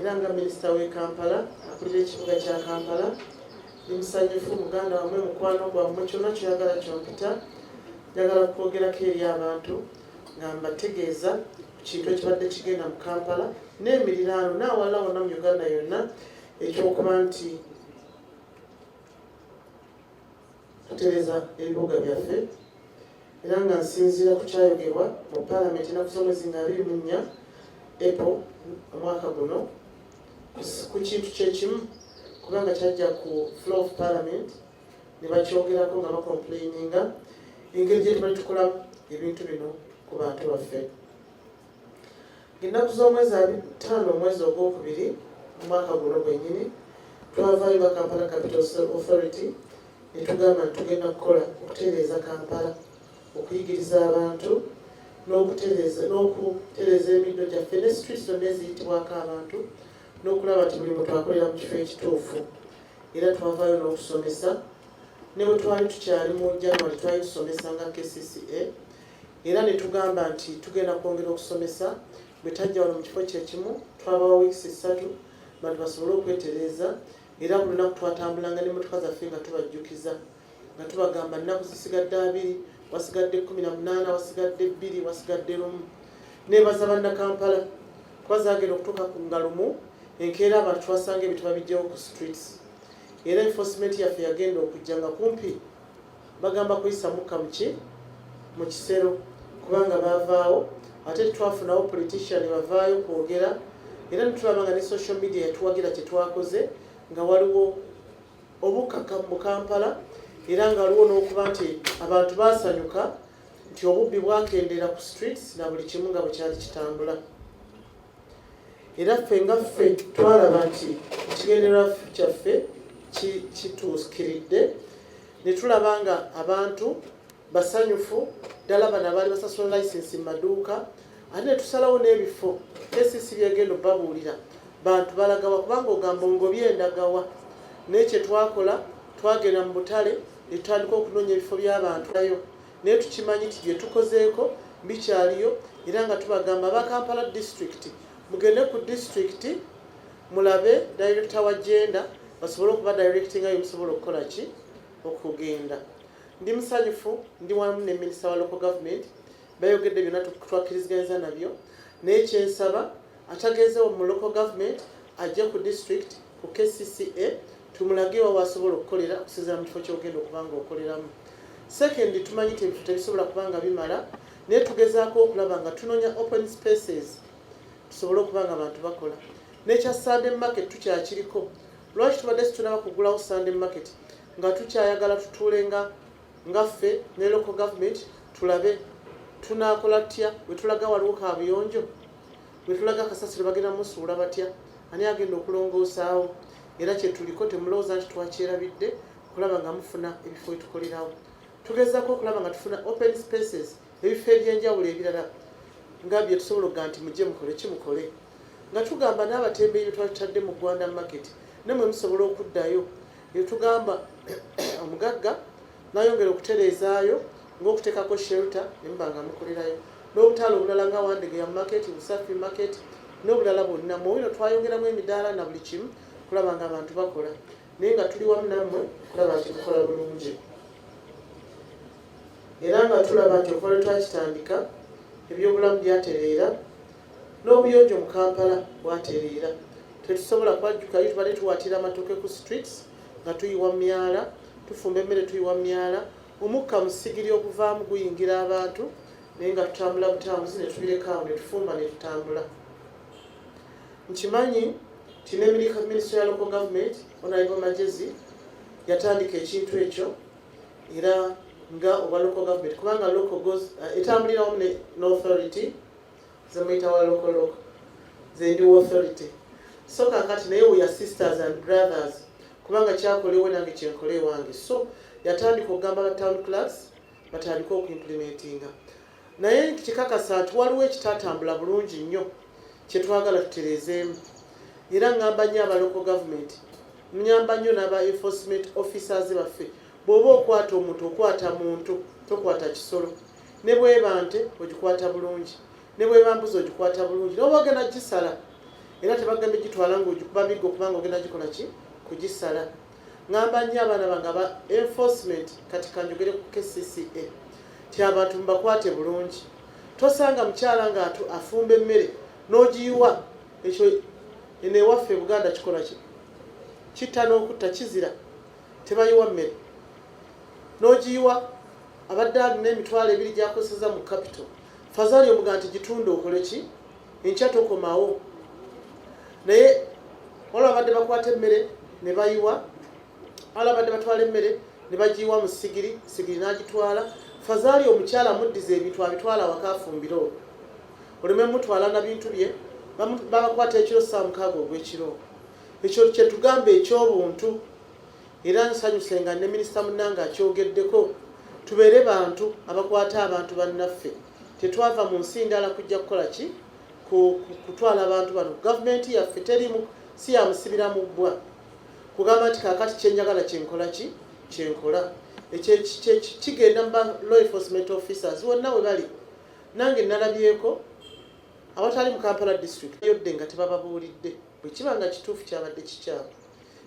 era nga minisita w'e Kampala akulira ekibuga kya Kampala ndi musanyufu muganda wamwe mukwano gwammwe kyonna kyoyagala kyompita njagala kwogerako eri abantu nga mbategeeza kintu ekibadde kigenda mu Kampala n'emiriraano n'awalala wonna mu Uganda yonna ekyokuba nti tutereeza ebibuga byaffe era nga nsinziira ku kyayogerwa mu Paalamenti ennaku z'omwezi nga 24 April omwaka guno ku kintu kyekimu kubanga kyajja ku floor of Parliament ne bakyogerako nga bakomplaininga engeri gye tubali tukolamu ebintu bino ku bantu baffe. Ennaku z'omwezi 5 omwezi ogwokubiri omwaka guno gwennyini twavaayo nga Kampala Capital Authority ne tugamba nti tugenda kukola okutereeza Kampala, okuyigiriza abantu n'okutereeza emiddo gyaffe ne streets zonna eziyitibwako abantu n'okulaba nti buli muntu akolera mu kifo ekituufu. Era twavaayo n'okusomesa ne bwe twali tukyali mu January twali tusomesa nga KCCA era ne tugamba nti tugenda kwongera okusomesa bwe tajja wano mu kifo kyekimu twabawa wiiki 3 bantu basobole okwetereeza era buli lunaku twatambulanga n'emmotoka zaffe nga tubajjukiza nga tubagamba nnaku zisigadde 2 wasigadde 18 wasigadde 2 wasigadde 1 nebaza bannakampala kuba zagenda okutuuka ku ngalumu enkeera abantu twasanga ebintu babijjawo ku streets era enforcement yaffe yagenda okujja nga kumpi bagamba kuyisa mukka mu kisero kubanga baavaawo ate twafunawo politician bavaayo kwogera era netulaba nga ne social media yatuwagira kye twakoze nga waliwo obukaka mu Kampala era nga waliwo n'okuba nti abantu basanyuka nti obubbi bwakendera ku streets na buli kimu nga bwekyali kitambula. Era ffe nga ffe twalaba nti ekigendererwa kyaffe kituukiridde ne tulaba nga abantu basanyufu ddala bano abaali basasula license mu maduuka ate ne tusalawo n'ebifo KCC byegenda babuulira bantu balagawa kubanga ogamba ngobye endagawa n'ekye twakola twagenda mu butale ne tutandika okunoonya ebifo by'abantu ayo naye tukimanyi nti bye tukozeeko bikyaliyo era nga tubagamba aba Kampala district mugende ku district mulabe director wa gender basobole okuba directing ayo musobole okukola ki okugenda. Ndi musanyufu ndi wamu ne minisita wa local government bayogedde byonna twakkiriziganyizza nabyo naye kyensaba atagezeewo mu local government ajje ku district ku KCCA tumulage wa wasobola okukolera okusinziira mu kifo ky'ogenda okubanga okoleramu. Second tumanyi nti ebifo tebisobola kubanga bimala naye tugezaako okulaba nga tunoonya open spaces tusobole okubanga abantu bakola. N'ekya Sunday market tukyakiriko lwaki tubadde situnaba kugulawo Sunday market nga tukyayagala tutuule nga ffe ne local government tulabe tunaakola tutya bwe tulaga waliwo kaabuyonjo bwe tulaga kasasiro bagenda musuula batya ani agenda okulongoosaawo era kye tuliko temulowooza nti twakyerabidde okulaba nga mufuna ebifo etukolerawo. Tugezaako okulaba nga tufuna open spaces ebifo ebyenjawulo ebirala nga bye tusobola okuga nti mujje mukole kimukole nga tugamba n'abatembeeyi bye twatutadde mu Gwanda market nemwe musobola okuddayo tugamba omugagga nayongera okutereezaayo ng'okuteekako shelter nemba nga mukolerayo n'obutaala obulala nga Wandegeya market Busafi market n'obulala bwonna muwino twayongeramu emidaala na buli kimu kulaba nga abantu bakola naye nga tuli wamu nammwe kulaba nti mukola bulungi era nga tulaba nti okuva lwe twakitandika ebyobulamu byatereera n'obuyonjo mu Kampala bwatereera tetusobola kwajjukayo tubadde tuwaatira amatooke ku streets nga tuyiwa myala tufumba emmere tuyiwa myala omukka musigiri okuvaamu guyingira abantu naye nga tutambula butambuzi ne tubirekawo ne tufumba ne tutambula. Nkimanyi nti ne minisitule ya local government Honorable Magezi yatandika ekintu ekyo era nga oba local government kubanga local goes etambulira wamu ne authority zemuyita wa local ze ndi authority so kakati naye we are sisters and brothers kubanga kyakolewe nange kyenkole wange so yatandika okugamba ba town clerks batandika okuimplementinga naye kikakasa nti waliwo ekitatambula bulungi nnyo kyetwagala tutereezeemu era ngamba nnyo aba local government munyamba nnyo n'aba enforcement officers baffe bw'oba okwata omuntu okwata muntu tokwata kisolo ne bweba nte ogikwata bulungi ne bweba mbuzi ogikwata bulungi n'oba ogenda gisala era tebagambye gitwala ng'ogikuba miggo kubanga ogenda gikola ki kugisala. Ngamba nnyo abaana bange aba enforcement kati kanjogere ku KCCA ti abantu mubakwate bulungi. Tosanga mukyala nga afumba emmere n'ogiyiwa ekyo eno ewaffe Buganda kikola ki kitta n'okutta kizira tebayiwa mmere n'ogiyiwa abadde alina emitwalo 2 gy'akozeseza mu capital fazali omuga nti gitunda okole ki enkya tokomawo naye wala abadde bakwata emmere ne bayiwa wala abadde batwala emmere ne bagiyiwa mu sigiri n'agitwala fazali omukyala muddiza ebintu abitwala wakafumbira oleme mutwala na bintu bye babakwata ekiro 6 ogw'ekiro. Ekyo kye tugamba eky'obuntu era nsanyuse nga ne minisita munnange akyogeddeko tubeere bantu abakwata abantu bannaffe tetwava mu nsi ndala kujja kukola ki kutwala abantu bano. Gavumenti yaffe terimu si yamusibira mu bbwa kugamba nti kaakati kyenjagala kyenkola ki kyenkola ekyo kigenda mu law enforcement officers wonna we bali. Nange nalabyeko awatali mu Kampala district yodde nga tebababuulidde bwe kiba nga kituufu kyabadde kikyamu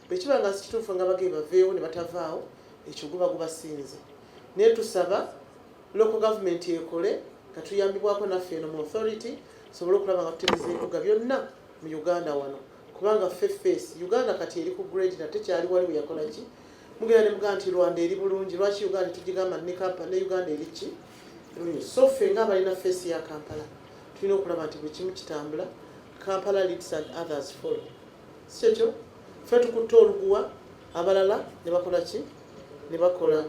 bwe kiba nga si kituufu nga bagee baveewo ne batavaawo ekyo guba gubasinze. Naye tusaba local government ekole nga tuyambibwako naffe eno mu authority sobole okulaba nga tutegeeza ebibuga byonna mu Uganda wano kubanga face Uganda kati eri ku grade nate kyali wali bwe yakola ki mugenda ne mugaa nti Rwanda eri bulungi lwaki Uganda tugigamba ne Kampala ne Uganda eri ki so ffe nga balina face ya Kampala tulina okulaba nti bwe kimu kitambula Kampala leads and others follow. Si ekyo ffe tukutte oluguwa abalala ne bakola ki ne bakola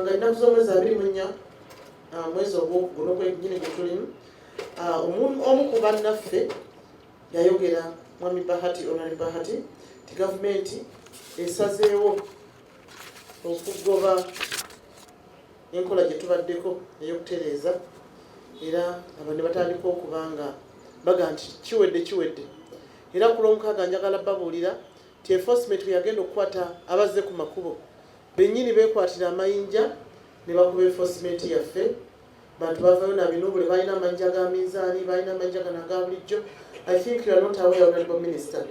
nga ennaku z'omwezi 24 mwezi ogw'okuguno gwennyini gwe tulimu omu ku bannaffe yayogera Mwami Bahati Honorable Bahati ti gavumenti esazeewo okugoba enkola gye tubaddeko ey'okutereeza era abantu batandika okubanga baga nti kiwedde era ku Lwomukaaga njagala babuulira ti enforcement bwe yagenda okukwata abazze ku makubo bennyini beekwatira amayinja ne bakuba enforcement yaffe bantu bavayo na binubule balina amayinja ga minzaani balina amayinja gano aga bulijjo. I think you are not aware, Honorable Minister.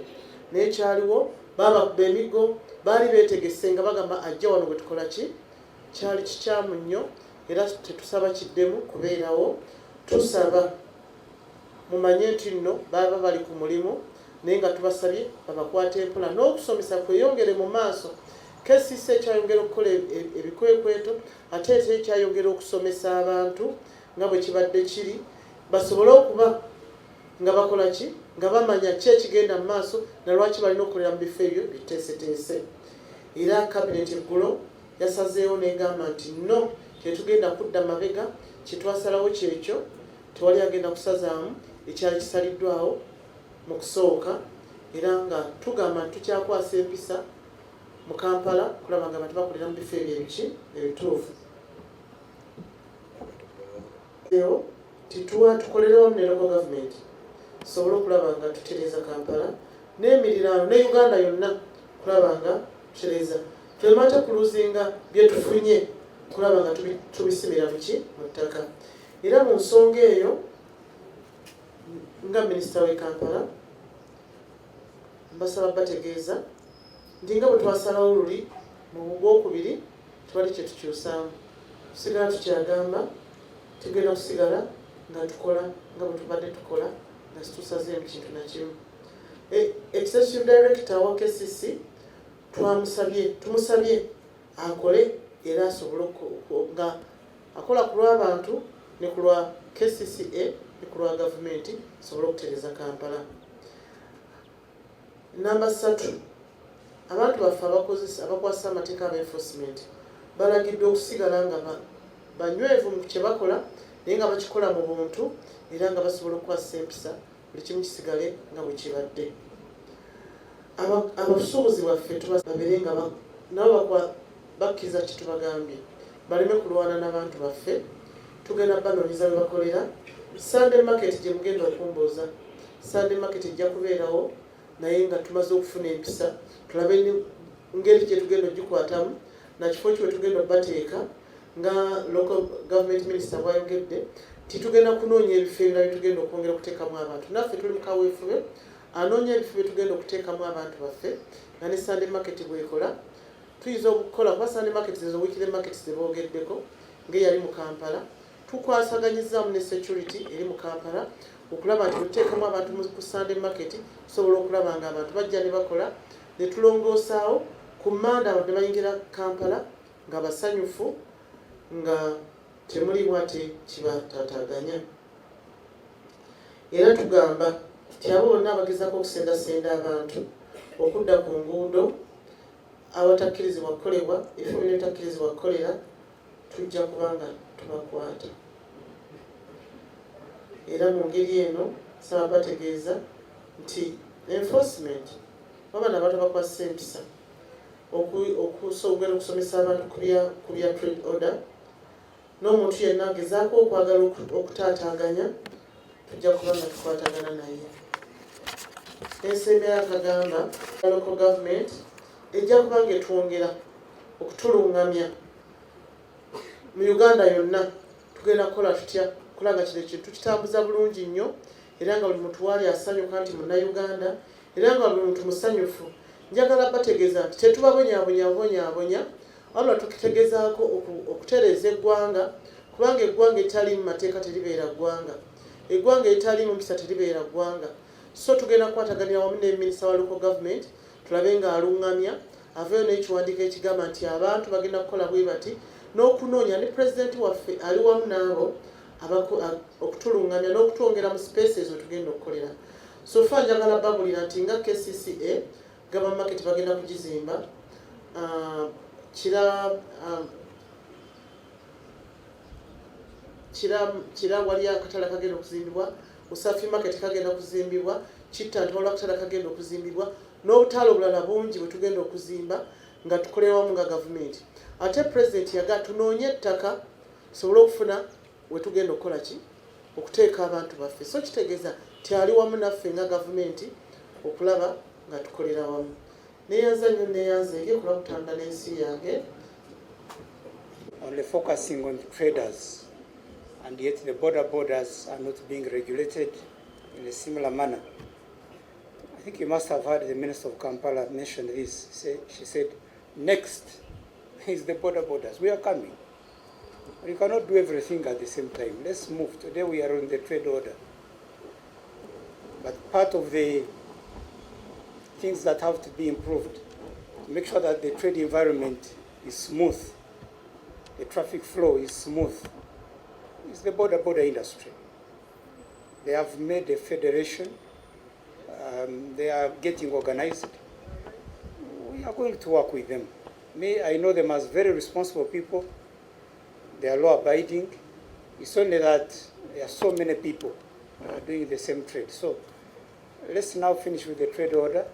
Naye kyaliwo babakuba emiggo baali beetegese nga bagamba ajja wano bwe tukola ki kyali kikyamu nnyo era tetusaba kiddemu kubeerawo tusaba mumanye nti nno baba bali ku mulimu naye nga tubasabye babakwata empola n'okusomesa kweyongere mu maaso. KCCA ekyayongera okukola ebikwekweto ate ate ekyayongera okusomesa abantu nga bwe kibadde kiri basobole okuba nga bakola ki nga bamanya ki ekigenda mu maaso na lwaki balina okukolera mu bifo ebyo biteeseteese. Era kabineti eggulo yasazeewo n'egamba nti no tetugenda kudda mabega kyetwasalawo kyekyo tewali agenda kusazaamu ekyali kisaliddwawo mu kusooka era nga tugamba nti tukyakwasa empisa mu Kampala kulaba nga abantu bakolera mu bifo ebyo ebituufu. Tukolere wamu ne local government tusobole okulaba nga tutereeza Kampala n'emiriraano ne Uganda yonna kulaba nga tutereeza tulemate kuluzinga bye tufunye kulaba nga tubisimira mu ttaka. Era mu nsonga eyo nga minisita w'e Kampala mbasaba bategeeza nti nga bwe twasalawo luli mu Gwokubiri twali kye tukyusaamu tusigala tukyagamba tugenda kusigala nga tukola nga bwe tubadde tukola nga situsazeemu kintu nakimu. Executive Director wa KCC tumusabye akole era asobole nga akola ku lw'abantu ne ku lwa KCCA ne ku lwa gavumenti asobole okutereeza Kampala. Namba 3 abantu baffe abakwasa amateeka aba enforcement balagiddwa okusigala nga banywevu mu kye bakola naye nga bakikola mu buntu era nga basobola okukwasa empisa buli kimu kisigale nga bwe kibadde. Abasuubuzi baffe tubabeere nga nabo bakkiriza kye tubagambye baleme kulwana n'abantu baffe tugenda banoonyeza bwe bakolera. Sunday market gye mugenda okumbooza Sunday market ejja kubeerawo naye nga tumaze okufuna empisa tulabe ngeri gye tugenda ogikwatamu na kifo kye tugenda obateeka nga local government minister bwayogedde titugenda kunoonya ebifo ebirala bitugenda okwongera okuteekamu abantu. Naffe tuli mu kaweefube anoonya ebifo byetugenda okuteekamu abantu baffe nga ne Sunday market bwekola. Tuyinza okukola kuba Sunday market ezo weekly market zeboogeddeko ng'eyali mu Kampala. Tukwasaganyizaamu ne security eri mu Kampala okulaba nti tuteekamu abantu ku Sunday market tusobola okulaba nga abantu bajja ne bakola ne tulongoosaawo ku Manda abantu ne bayingira Kampala nga basanyufu nga temulimu ate kibataataganya. Era tugamba nti abo bonna abagezaako okusendasenda abantu okudda ku nguudo abatakkirizibwa kukolebwa ebifo bino ebitakkirizibwa kukolera tujja kubanga tubakwata. Era mu ngeri eno nsaba bategeeza nti enforcement wabana abantu bakwasa empisa okusobola okusomesa abantu ku bya trade order n'omuntu yenna agezaako okwagala okutaataaganya tujja kuba nga tukwatagana naye. Ensembe yakagamba local government ejja kuba nga etwongera okutulungamya mu Uganda yonna. Tugenda kukola tutya kulaga kino ekintu kitambuza bulungi nnyo era nga buli muntu waali asanyuka nti munnayuganda era nga buli muntu musanyufu. Njagala bategeeza nti tetubabonyaabonya wabula tukitegezaako okutereeza eggwanga kubanga eggwanga etali mu mateeka teribeera ggwanga, eggwanga etali mu mpisa teribeera ggwanga. So tugenda kukwataganira wamu ne minisita wa local government tulabe nga alungamya aveeyo n'ekiwandiiko ekigamba nti abantu bagenda kukola bwe bati n'okunoonya ne pulezidenti waffe ali wamu n'abo okutulungamya n'okutwongera mu spaces wetugenda okukolera. So fa njagala babulira nti nga KCCA Gabba market bagenda kugizimba kira wali akatala kagenda okuzimbibwa, Usafi market kagenda kuzimbibwa, Chitta Ntola akatala kagenda okuzimbibwa n'obutalo bulala bungi bwe tugenda okuzimba nga tukolera wamu nga gavumenti. Ate president yaga tunoonye ettaka tusobole okufuna we tugenda okukola ki okuteeka abantu baffe. So kitegeeza tyali wamu naffe nga gavumenti okulaba nga tukolera wamu. Neyanza nnyo neyanza eri okulaba kutanda n'ensi yange. Only focusing on the traders, and yet the borders are not being regulated in a similar manner. I think you must have heard the Minister of Kampala mention this. She said, next is the borders. We are coming. We cannot do everything at the same time. Let's move. Today we are on the trade order. But part of the things that have to be improved to make sure that the trade environment is smooth, the traffic flow is smooth, is the border industry. They have made a federation. They are getting organized. We are going to work with them. I know them as very responsible people. They are law-abiding. It's only that there are so many people doing the same trade. So let's now finish with the trade order.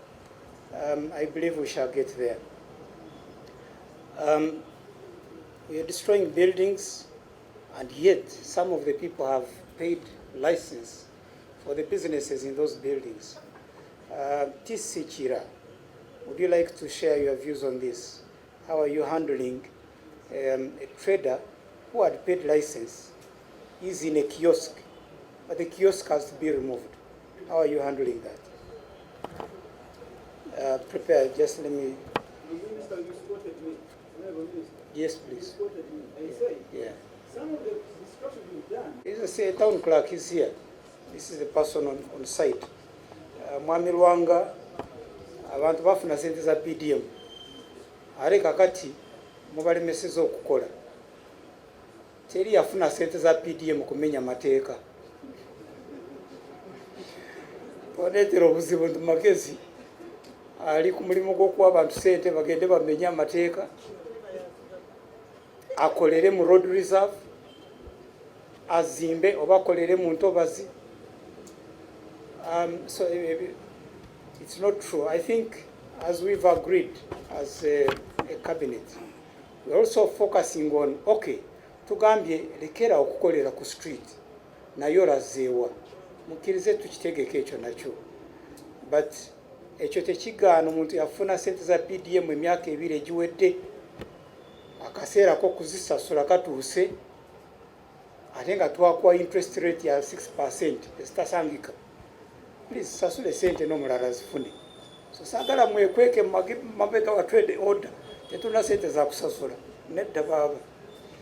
I believe we shall get there. We are destroying buildings, and yet some of the people have paid license for the businesses in those buildings. TC Chira, would you like to share your views on this? How are you handling a trader who had paid license, is in a kiosk, but the kiosk has to be removed? How are you handling that? Prepare, just let me... Minister, you spotted me. Yes, please. You spotted me. I say, Yeah. some of the destruction you've done. This is a town clerk, he's here. This is the person on site. Mwami Lwanga, abantu bafuna sente za PDM. Ale kakati mubalemeseza okukola. Teri yafuna sente za PDM kumenya mateeka. Onetera obuzibu nti Magezi ali ku mulimu gw'okuwa abantu sente bagende bamenye amateeka, akolere mu road reserve, azimbe oba akolere mu ntobazi. So it's not true. I think as we've agreed as a cabinet, we're also focusing on, okay, tugambye lekera okukolera ku street nayo lazeewa mukirize tukitegeke ekyo nakyo, but ekyo tekigaana omuntu yafuna sente za PDM emyaka 2 egiwedde akaseera ko kuzisasula katuuse ate nga twakuwa interest rate ya 6% ezitasangika. Please sasule sente n'omulala zifune. So saagala mwekweke mabega wa trade order tetuna sente za kusasula nedda baba.